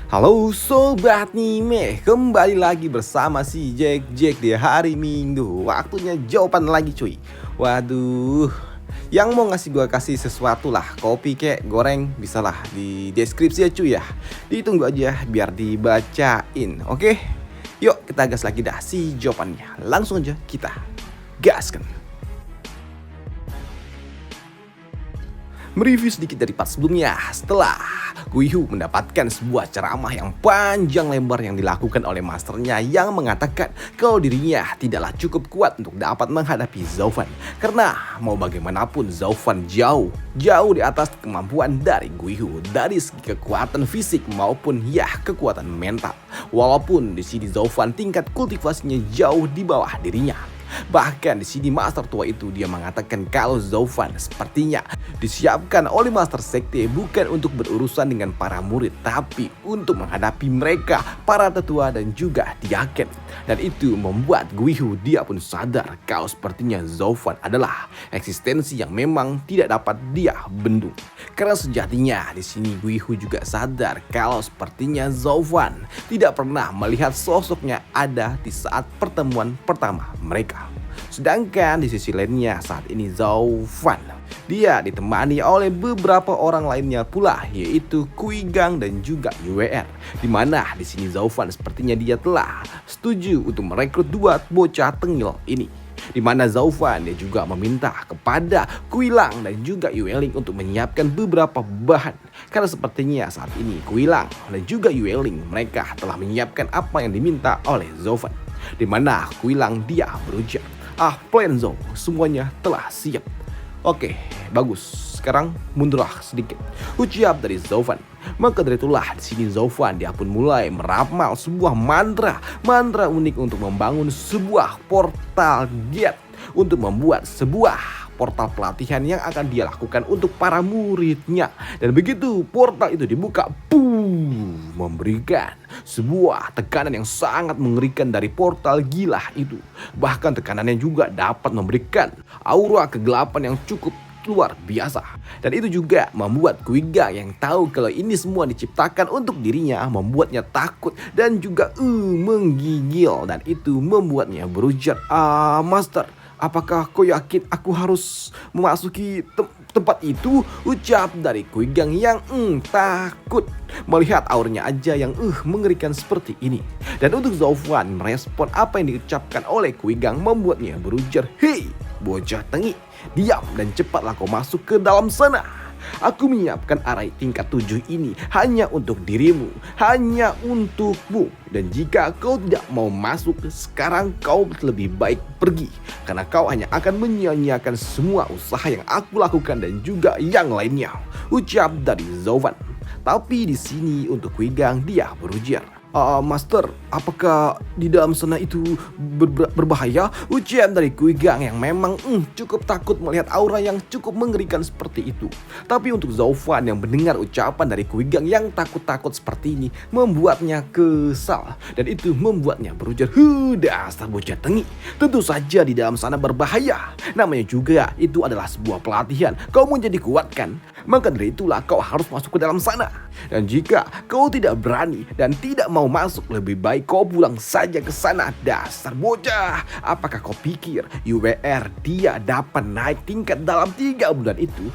Halo Sobat Nime, kembali lagi bersama si Jack di hari Minggu. Waktunya jawaban lagi cuy. Waduh, yang mau ngasih gua kasih sesuatu lah, kopi kek, goreng, bisa lah di deskripsi ya cuy ya. Ditunggu aja biar dibacain, oke? Yuk kita gas lagi dah si jawabannya. Langsung aja kita gaskan. Mereview sedikit dari part sebelumnya. Setelah Guihu mendapatkan sebuah ceramah yang panjang lebar yang dilakukan oleh masternya yang mengatakan kalau dirinya tidaklah cukup kuat untuk dapat menghadapi Zhao Fan. Karena mau bagaimanapun Zhao Fan jauh di atas kemampuan dari Guihu dari segi kekuatan fisik maupun ya kekuatan mental. Walaupun di sini Zhao Fan tingkat kultivasinya jauh di bawah dirinya. Bahkan di sini master tua itu dia mengatakan kalau Zhao Fan sepertinya disiapkan oleh master sekte bukan untuk berurusan dengan para murid tapi untuk menghadapi mereka para tetua dan juga diaken. Dan itu membuat Guihu dia pun sadar kalau sepertinya Zhao Fan adalah eksistensi yang memang tidak dapat dia bendung. Karena sejatinya di sini Guihu juga sadar kalau sepertinya Zhao Fan tidak pernah melihat sosoknya ada di saat pertemuan pertama mereka. Sedangkan di sisi lainnya saat ini Zhao Fan dia ditemani oleh beberapa orang lainnya pula yaitu Kui Gang dan juga YWR. Di mana di sini Zhao Fan sepertinya dia telah setuju untuk merekrut dua bocah tengil ini. Di mana Zhao Fan dia juga meminta kepada Kui Lang dan juga Yueling untuk menyiapkan beberapa bahan. Karena sepertinya saat ini Kui Lang dan juga Yueling mereka telah menyiapkan apa yang diminta oleh Zhao Fan. Di mana Kui Lang dia berujar, plan Zhao semuanya telah siap. Oke, bagus. Sekarang mundurlah sedikit. Ucap dari Zhao Fan. Maka dari itulah di sini Zhao Fan dia pun mulai meramal sebuah mantra unik untuk membangun sebuah portal gate untuk membuat sebuah portal pelatihan yang akan dia lakukan untuk para muridnya. Dan begitu portal itu dibuka, memberikan sebuah tekanan yang sangat mengerikan dari portal gila itu. Bahkan tekanannya juga dapat memberikan aura kegelapan yang cukup luar biasa. Dan itu juga membuat Kui Gang yang tahu kalau ini semua diciptakan untuk dirinya membuatnya takut dan juga menggigil. Dan itu membuatnya berujar, Master, apakah kau yakin aku harus memasuki tempat itu? Ucap dari Kui Gang yang takut melihat auranya aja yang mengerikan seperti ini. Dan untuk Zhao Fan merespon apa yang diucapkan oleh Kui Gang membuatnya berujar, hei bocah tengi, diam dan cepatlah kau masuk ke dalam sana. Aku menyiapkan arai tingkat 7 ini hanya untuk dirimu, hanya untukmu. Dan jika kau tidak mau masuk, sekarang kau lebih baik pergi. Karena kau hanya akan menyia-nyiakan semua usaha yang aku lakukan dan juga yang lainnya. Ucap dari Zhao Fan. Tapi di sini untuk Kui Gang dia berujar, Master, apakah di dalam sana itu berbahaya? Ujian dari Kui Gang yang memang cukup takut melihat aura yang cukup mengerikan seperti itu. Tapi untuk Zhao Fan yang mendengar ucapan dari Kui Gang yang takut-takut seperti ini membuatnya kesal. Dan itu membuatnya berujar, dasar bocah tengi. Tentu saja di dalam sana berbahaya. Namanya juga itu adalah sebuah pelatihan. Kau mau jadi kuat kan? Maka dari itulah kau harus masuk ke dalam sana. Dan jika kau tidak berani dan tidak mau masuk, lebih baik kau pulang saja ke sana. Dasar bocah, apakah kau pikir YWR dia dapat naik tingkat dalam 3 bulan itu?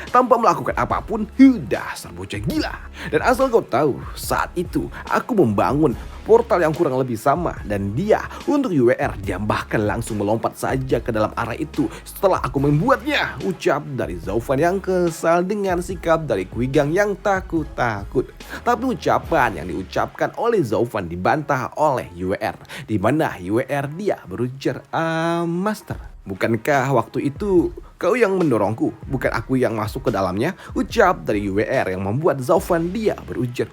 Tanpa melakukan apapun? Dasar bocah gila. Dan asal kau tahu, saat itu aku membangun portal yang kurang lebih sama. Dan dia untuk YWR dia bahkan langsung melompat saja ke dalam arah itu setelah aku membuatnya. Ucap dari Zhao Fan yang kesal dengan sikap dari Kui Gang yang takut-takut. Tapi ucapan yang diucapkan oleh Zhao Fan dibantah oleh YWR. Di mana YWR dia berujar, Master, bukankah waktu itu kau yang mendorongku, bukan aku yang masuk ke dalamnya? Ucap dari YWR yang membuat Zhao Fan dia berujar,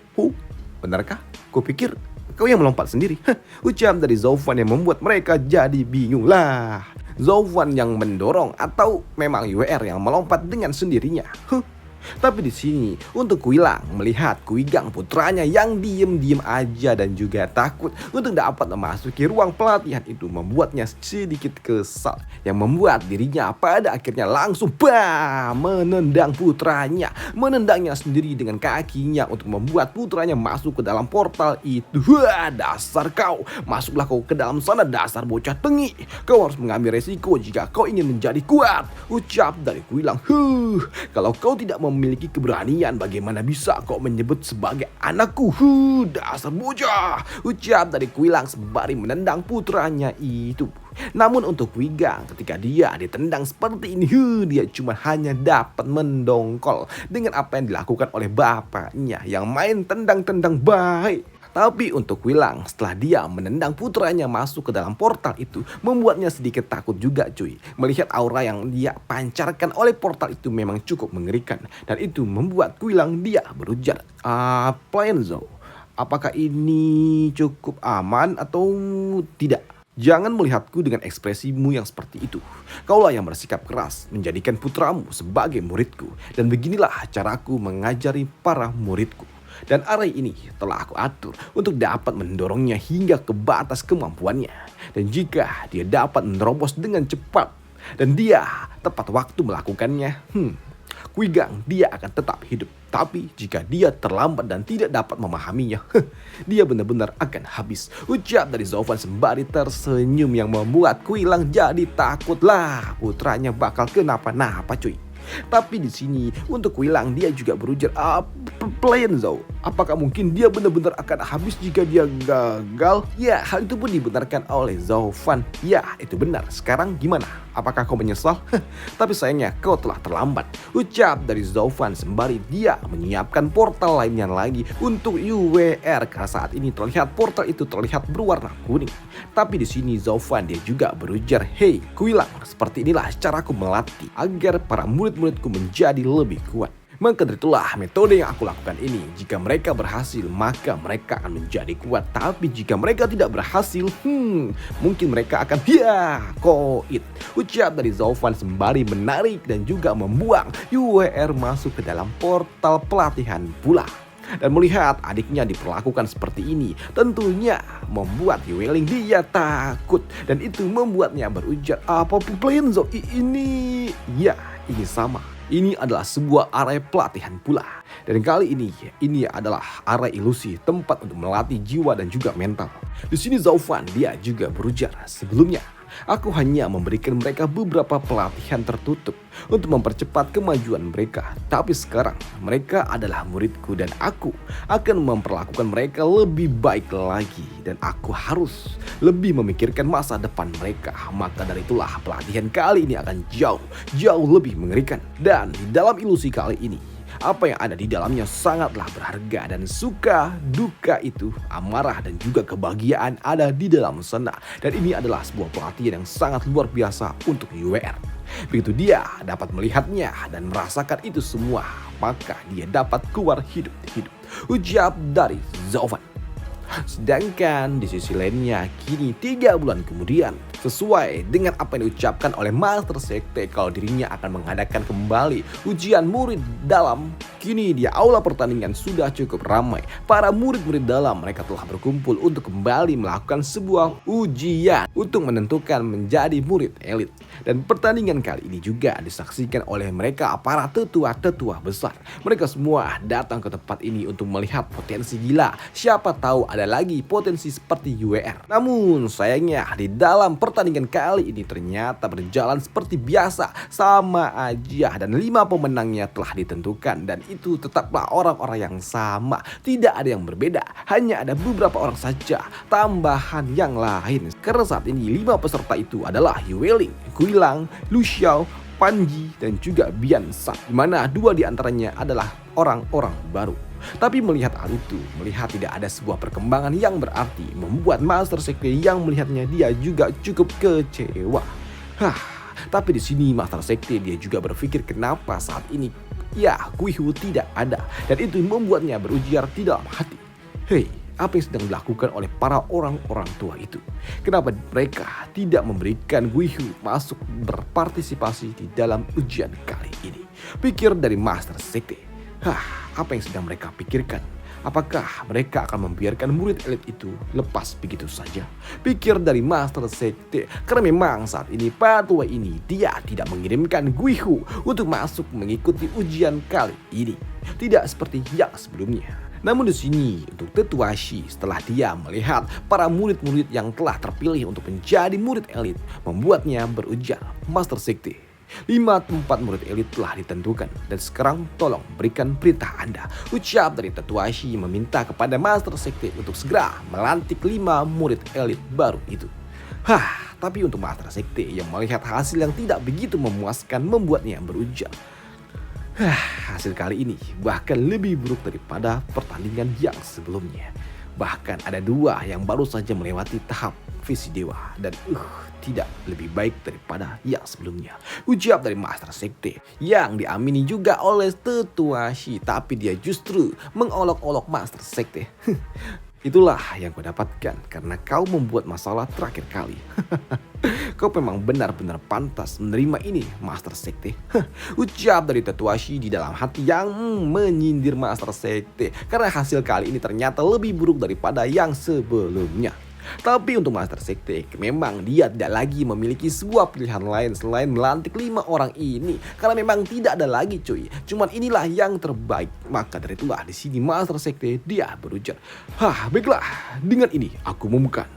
benarkah? Kupikir kau yang melompat sendiri. Ucap dari Zhao Fan yang membuat mereka jadi bingung lah. Zhao Fan yang mendorong atau memang YWR yang melompat dengan sendirinya? Tapi di sini untuk Kuilang melihat Kuigang putranya yang diem-diem aja dan juga takut untuk dapat memasuki ruang pelatihan itu membuatnya sedikit kesal, yang membuat dirinya pada akhirnya langsung menendang putranya, menendangnya sendiri dengan kakinya untuk membuat putranya masuk ke dalam portal itu. Wah, dasar kau, masuklah kau ke dalam sana, dasar bocah tengi. Kau harus mengambil resiko jika kau ingin menjadi kuat, ucap dari Kuilang. Kalau kau tidak memiliki keberanian, bagaimana bisa kau menyebut sebagai anakku? Dasar bocah, ucap dari Kuilang sembari menendang putranya itu. Namun untuk Kuigang, ketika dia ditendang seperti ini, dia cuma hanya dapat mendongkol dengan apa yang dilakukan oleh bapaknya yang main tendang-tendang baik. Tapi untuk Kuilang, setelah dia menendang putranya masuk ke dalam portal itu, membuatnya sedikit takut juga cuy. Melihat aura yang dia pancarkan oleh portal itu memang cukup mengerikan. Dan itu membuat Kuilang dia berujar, Planzo, apakah ini cukup aman atau tidak? Jangan melihatku dengan ekspresimu yang seperti itu. Kaulah yang bersikap keras menjadikan putramu sebagai muridku. Dan beginilah caraku mengajari para muridku. Dan area ini telah aku atur untuk dapat mendorongnya hingga ke batas kemampuannya. Dan jika dia dapat menerobos dengan cepat dan dia tepat waktu melakukannya, Kuigang dia akan tetap hidup. Tapi jika dia terlambat dan tidak dapat memahaminya, dia benar-benar akan habis, ucap dari Zovan sembari tersenyum yang membuat Kuilang jadi takutlah putranya bakal kenapa-napa cuy. Tapi di sini untuk Kuilang dia juga berujar, Planzo, apakah mungkin dia benar-benar akan habis jika dia gagal? Ya, hal itu pun dibenarkan oleh Zovan. Ya, itu benar. Sekarang gimana? Apakah kau menyesal? Tapi sayangnya kau telah terlambat, ucap dari Zovan sembari dia menyiapkan portal lainnya lagi untuk UWR. Karena saat ini terlihat portal itu terlihat berwarna kuning. Tapi di sini Zovan dia juga berujar, hey Kuilang, seperti inilah caraku melatih agar para murid-muridku menjadi lebih kuat. Maka dari itulah metode yang aku lakukan ini. Jika mereka berhasil, maka mereka akan menjadi kuat. Tapi jika mereka tidak berhasil, mungkin mereka akan koit, ucap dari Zovan sembari menarik dan juga membuang UWR masuk ke dalam portal pelatihan pula. Dan melihat adiknya diperlakukan seperti ini, tentunya membuat Yueling dia takut. Dan itu membuatnya berujar, apa Planzo ini? Ya, ini sama. Ini adalah sebuah area pelatihan pula. Dan kali ini adalah area ilusi, tempat untuk melatih jiwa dan juga mental. Di sini Zovan dia juga berujar, sebelumnya aku hanya memberikan mereka beberapa pelatihan tertutup untuk mempercepat kemajuan mereka. Tapi sekarang mereka adalah muridku dan aku akan memperlakukan mereka lebih baik lagi. Dan aku harus lebih memikirkan masa depan mereka. Maka dari itulah pelatihan kali ini akan jauh lebih mengerikan. Dan di dalam ilusi kali ini, apa yang ada di dalamnya sangatlah berharga, dan suka duka itu, amarah dan juga kebahagiaan ada di dalam sana. Dan ini adalah sebuah pelatihan yang sangat luar biasa untuk UWR. Begitu dia dapat melihatnya dan merasakan itu semua, maka dia dapat keluar hidup-hidup, ucap dari Zovan. Sedangkan di sisi lainnya, kini 3 bulan kemudian, sesuai dengan apa yang diucapkan oleh Master Sekte kalau dirinya akan mengadakan kembali ujian murid dalam, kini di aula pertandingan sudah cukup ramai. Para murid-murid dalam mereka telah berkumpul untuk kembali melakukan sebuah ujian untuk menentukan menjadi murid elit. Dan pertandingan kali ini juga disaksikan oleh mereka para tetua-tetua besar. Mereka semua datang ke tempat ini untuk melihat potensi gila. Siapa tahu ada lagi potensi seperti UWR. Namun sayangnya di dalam pertandingan kali ini ternyata berjalan seperti biasa, sama aja, dan 5 pemenangnya telah ditentukan. Dan itu tetaplah orang-orang yang sama, tidak ada yang berbeda, hanya ada beberapa orang saja tambahan yang lain. Karena saat ini 5 peserta itu adalah Yueling, Kuilang, Lu Xiao, Panji dan juga Biansa, di mana 2 diantaranya adalah orang-orang baru. Tapi melihat hal itu, melihat tidak ada sebuah perkembangan yang berarti, membuat Master Sekte yang melihatnya dia juga cukup kecewa. Tapi di sini Master Sekte dia juga berpikir kenapa saat ini Guihu tidak ada, dan itu membuatnya berujar di dalam hati. Hei, apa yang sedang dilakukan oleh para orang-orang tua itu? Kenapa mereka tidak memberikan Guihu masuk berpartisipasi di dalam ujian kali? ini. Pikir dari Master Sekte. Apa yang sedang mereka pikirkan? Apakah mereka akan membiarkan murid elit itu lepas begitu saja? Pikir dari Master Sekte, karena memang saat ini Patua ini dia tidak mengirimkan Guihu untuk masuk mengikuti ujian kali ini. Tidak seperti yang sebelumnya. Namun di sini untuk Tetua Shi setelah dia melihat para murid-murid yang telah terpilih untuk menjadi murid elit, membuatnya berujar, Master Sekte, 5 tempat murid elit telah ditentukan dan sekarang tolong berikan perintah Anda. Ucap dari Tetua Shi meminta kepada Master Sekte untuk segera melantik 5 murid elit baru itu. Tapi untuk Master Sekte yang melihat hasil yang tidak begitu memuaskan membuatnya berujar, hasil kali ini bahkan lebih buruk daripada pertandingan yang sebelumnya. Bahkan ada 2 yang baru saja melewati tahap visi dewa dan tidak lebih baik daripada yang sebelumnya. Ucap dari Master Sekte yang diamini juga oleh Tetua Shi, tapi dia justru mengolok-olok Master Sekte. Itulah yang kau dapatkan karena kau membuat masalah terakhir kali. Kau memang benar-benar pantas menerima ini, Master Sekte. Ucap dari Tetua Shi di dalam hati yang menyindir Master Sekte karena hasil kali ini ternyata lebih buruk daripada yang sebelumnya. Tapi untuk Master Sekte memang dia tidak lagi memiliki sebuah pilihan lain selain melantik 5 orang ini, karena memang tidak ada lagi cuy. Cuman inilah yang terbaik. Maka dari itulah di sini Master Sekte dia berujar, baiklah, dengan ini aku mengumumkan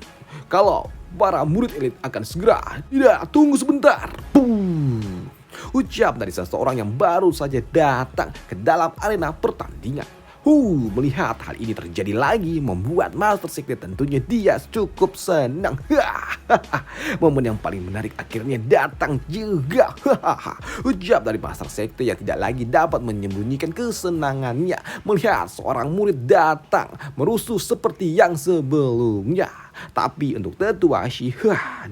kalau para murid elit akan segera, tidak, tunggu sebentar. Ucap dari seseorang yang baru saja datang ke dalam arena pertandingan. Melihat hal ini terjadi lagi membuat Master Sekte tentunya dia cukup senang. Momen yang paling menarik akhirnya datang juga. Ucap dari Master Sekte yang tidak lagi dapat menyembunyikan kesenangannya melihat seorang murid datang merusuh seperti yang sebelumnya. Tapi untuk Tetua Shi,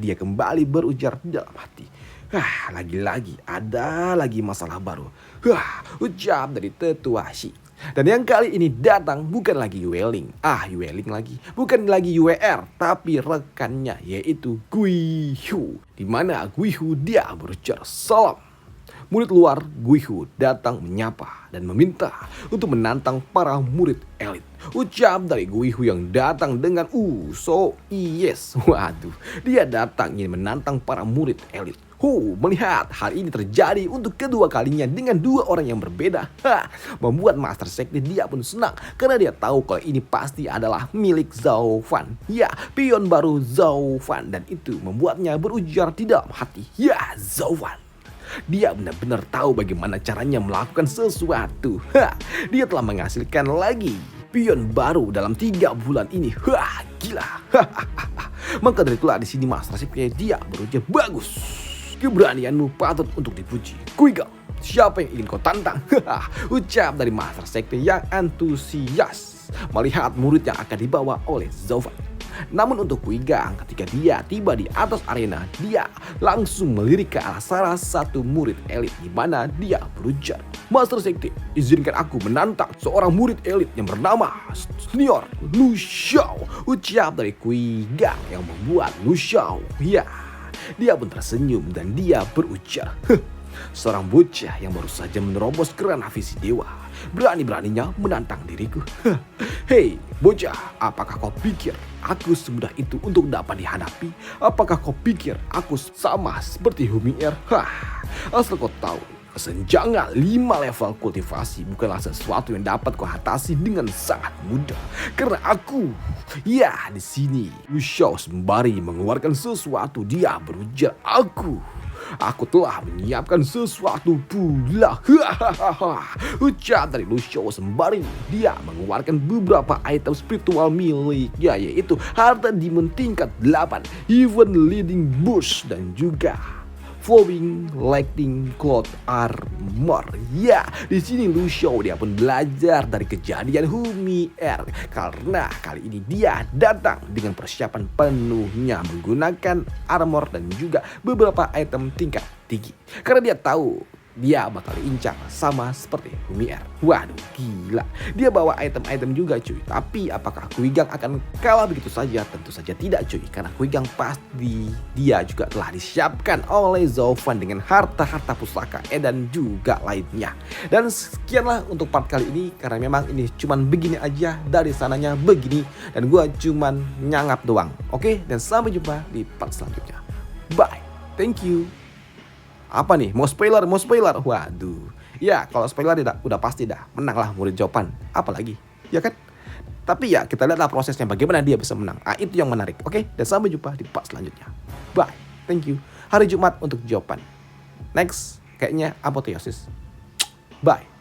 dia kembali berujar dalam hati, lagi-lagi ada lagi masalah baru. Ucap dari Tetua Shi. Dan yang kali ini datang bukan lagi Yueling. Yueling lagi. Bukan lagi UR, tapi rekannya yaitu Guihu. Di mana Guihu dia berujar salam. Murid luar Guihu datang menyapa dan meminta untuk menantang para murid elit. Ucap dari Guihu yang datang dengan yes. Waduh, dia datang ingin menantang para murid elit. Melihat hal ini terjadi untuk kedua kalinya dengan 2 orang yang berbeda, membuat Master Sekte dia pun senang karena dia tahu kalau ini pasti adalah milik Zhao Fan. Pion baru Zhao Fan, dan itu membuatnya berujar di dalam hati, Zhao Fan. Dia benar-benar tahu bagaimana caranya melakukan sesuatu. Dia telah menghasilkan lagi pion baru dalam 3 bulan ini. Gila. Maka dari itulah di sini Master Sekte dia berujar, bagus. Keberanianmu patut untuk dipuji. Kuigang, siapa yang ingin kau tantang? Ucap dari Master Sekte yang antusias melihat murid yang akan dibawa oleh Zhao Fan. Namun untuk Kuigang, ketika dia tiba di atas arena, dia langsung melirik ke arah salah satu murid elit di mana dia berujar, Master Sekte, izinkan aku menantang seorang murid elit yang bernama Senior Lu Xiao. Ucap dari Kuigang yang membuat Lu Xiao, dia pun tersenyum dan dia berujar, seorang bocah yang baru saja menerobos ke ranah visi dewa, berani-beraninya menantang diriku. Hei bocah, apakah kau pikir aku semudah itu untuk dapat dihadapi? Apakah kau pikir aku sama seperti Humier? Asal kau tahu, kesenjangan 5 level kultivasi bukanlah sesuatu yang dapat kau atasi dengan sangat mudah. Karena aku, di sini Lu Xiao sembari mengeluarkan sesuatu, dia berujar, Aku telah menyiapkan sesuatu pula. Ucap dari Lu Xiao sembari dia mengeluarkan beberapa item spiritual miliknya, yaitu harta demon tingkat 8, Even Leading Bush, dan juga Flowing Lightning Cloud Armor. Di sini Lu Xiao dia pun belajar dari kejadian Humier karena kali ini dia datang dengan persiapan penuhnya menggunakan armor dan juga beberapa item tingkat tinggi. Karena dia tahu dia bakal diincar sama seperti Lumiere. Waduh, gila. Dia bawa item-item juga cuy. Tapi apakah Kuigang akan kalah begitu saja? Tentu saja tidak cuy. Karena Kuigang pasti dia juga telah disiapkan oleh Zovan dengan harta-harta pusaka dan juga lainnya. Dan sekianlah untuk part kali ini. Karena memang ini cuman begini aja, dari sananya begini. Dan gua cuman nyangap doang. Oke, dan sampai jumpa di part selanjutnya. Bye. Thank you. Apa nih? Mau spoiler? Waduh. Ya, kalau spoiler udah pasti dah. Menang lah murid Zovan. Apalagi, ya kan? Tapi ya, kita lihatlah prosesnya bagaimana dia bisa menang. Itu yang menarik. Oke? Dan sampai jumpa di part selanjutnya. Bye. Thank you. Hari Jumat untuk Zovan. Next, kayaknya apoteosis. Bye.